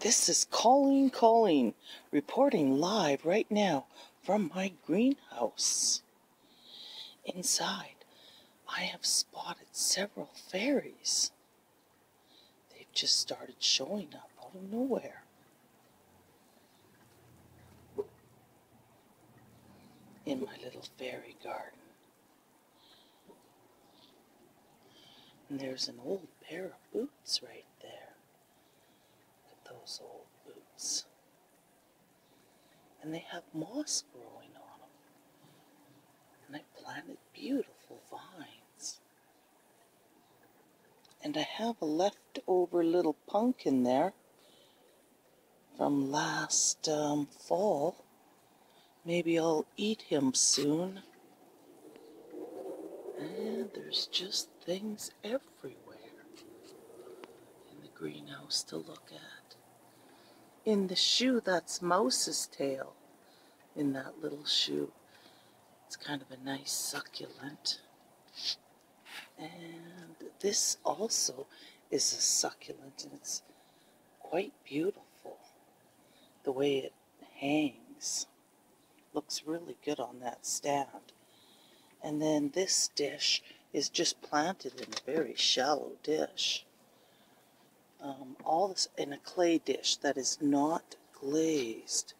This is Colleen reporting live right now from my greenhouse. Inside, I have spotted several fairies. They've just started showing up out of nowhere. In my little fairy garden. And there's an old pair of boots right there. Look at those old boots. And they have moss growing on them. And I planted beautiful vines. And I have a leftover little pumpkin there from last fall. Maybe I'll eat him soon. And there's just things everywhere in the greenhouse to look at. In the shoe, that's Mouse's tail. In that little shoe. It's kind of a nice succulent. And this also is a succulent, and it's quite beautiful. The way it hangs. Looks really good on that stand. And then this dish is just planted in a very shallow dish. All this in a clay dish that is not glazed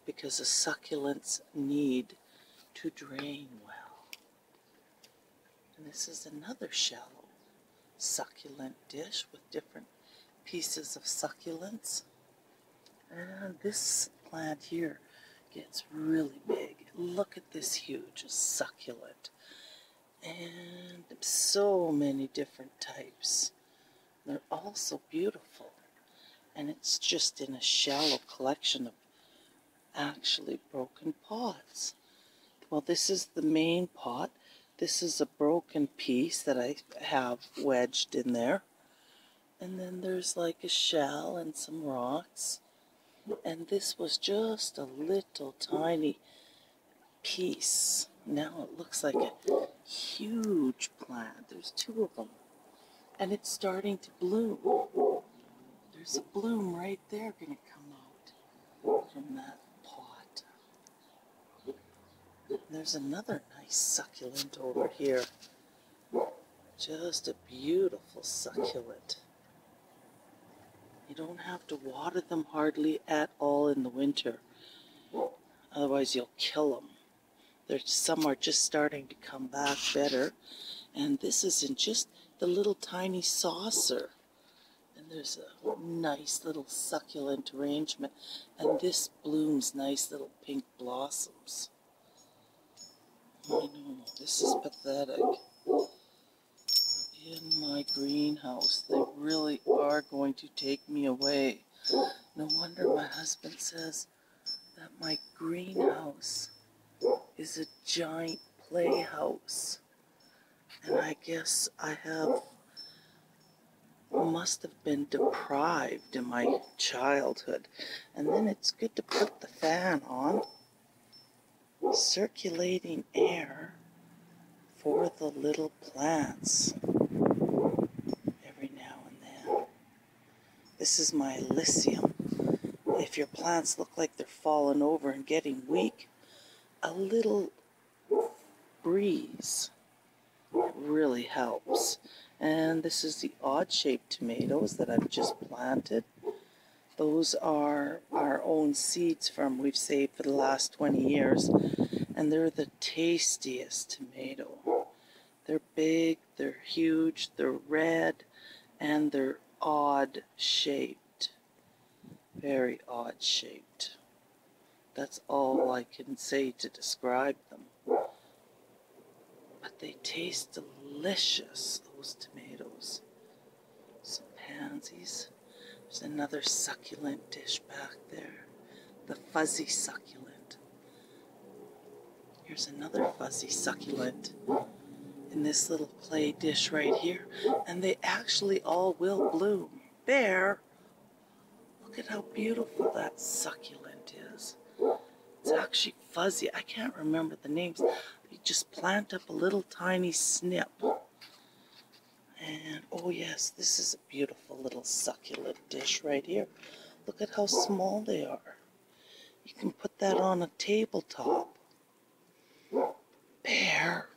because the succulents need to drain well. And this is another shallow succulent dish with different pieces of succulents. And this plant here gets really big. Look at this huge succulent. And so many different types. They're all so beautiful. And it's just in a shallow collection of actually broken pots. Well, this is the main pot. This is a broken piece that I have wedged in there. And then there's like a shell and some rocks. And this was just a little tiny piece. Now it looks like a huge plant. There's two of them. And it's starting to bloom. There's a bloom right there going to come out from that pot. And there's another nice succulent over here. Just a beautiful succulent. You don't have to water them hardly at all in the winter. Otherwise you'll kill them. Some are just starting to come back better. And this is in just the little tiny saucer. And there's a nice little succulent arrangement. And this blooms nice little pink blossoms. I know, this is pathetic. In my greenhouse, they really are going to take me away. No wonder my husband says that my greenhouse is a giant playhouse. And I guess I must have been deprived in my childhood. And then it's good to put the fan on. Circulating air for the little plants. Every now and then. This is my Elysium. If your plants look like they're falling over and getting weak, a little breeze really helps. And this is the odd-shaped tomatoes that I've just planted. Those are our own seeds we've saved for the last 20 years. And they're the tastiest tomato. They're big, they're huge, they're red, and they're odd-shaped. Very odd-shaped. That's all I can say to describe them. But they taste delicious, those tomatoes. Some pansies. There's another succulent dish back there. The fuzzy succulent. Here's another fuzzy succulent in this little clay dish right here. And they actually all will bloom. There! Look at how beautiful that succulent is. It's actually fuzzy. I can't remember the names. You just plant up a little tiny snip. And, oh yes, this is a beautiful little succulent dish right here. Look at how small they are. You can put that on a tabletop. There.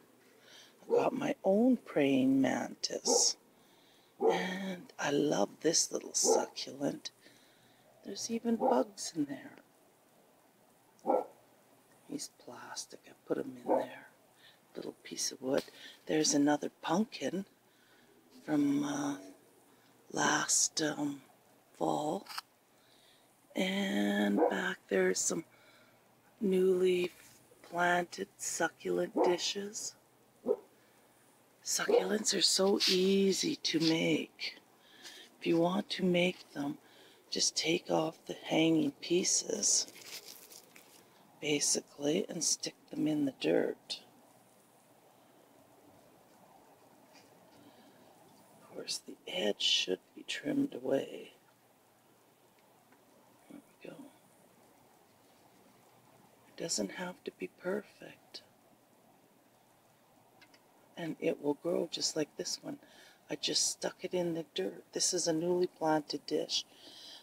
I got my own praying mantis. And I love this little succulent. There's even bugs in there. He's plastic. I put him in there. Little piece of wood. There's another pumpkin from last fall. And back there's some newly planted succulent dishes. Succulents are so easy to make. If you want to make them, just take off the hanging pieces, basically, and stick them in the dirt. Of course, the edge should be trimmed away. There we go. It doesn't have to be perfect. And it will grow just like this one. I just stuck it in the dirt. This is a newly planted dish,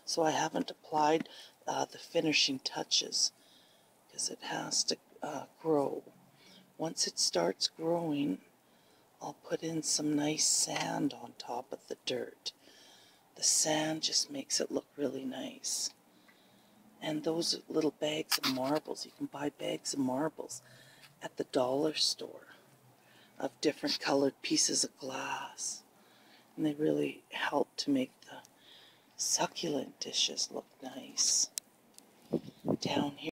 so I haven't applied the finishing touches because it has to grow. Once it starts growing, I'll put in some nice sand on top of the dirt. The sand just makes it look really nice. And those little bags of marbles, you can buy bags of marbles at the dollar store of different colored pieces of glass. And they really help to make the succulent dishes look nice. Down here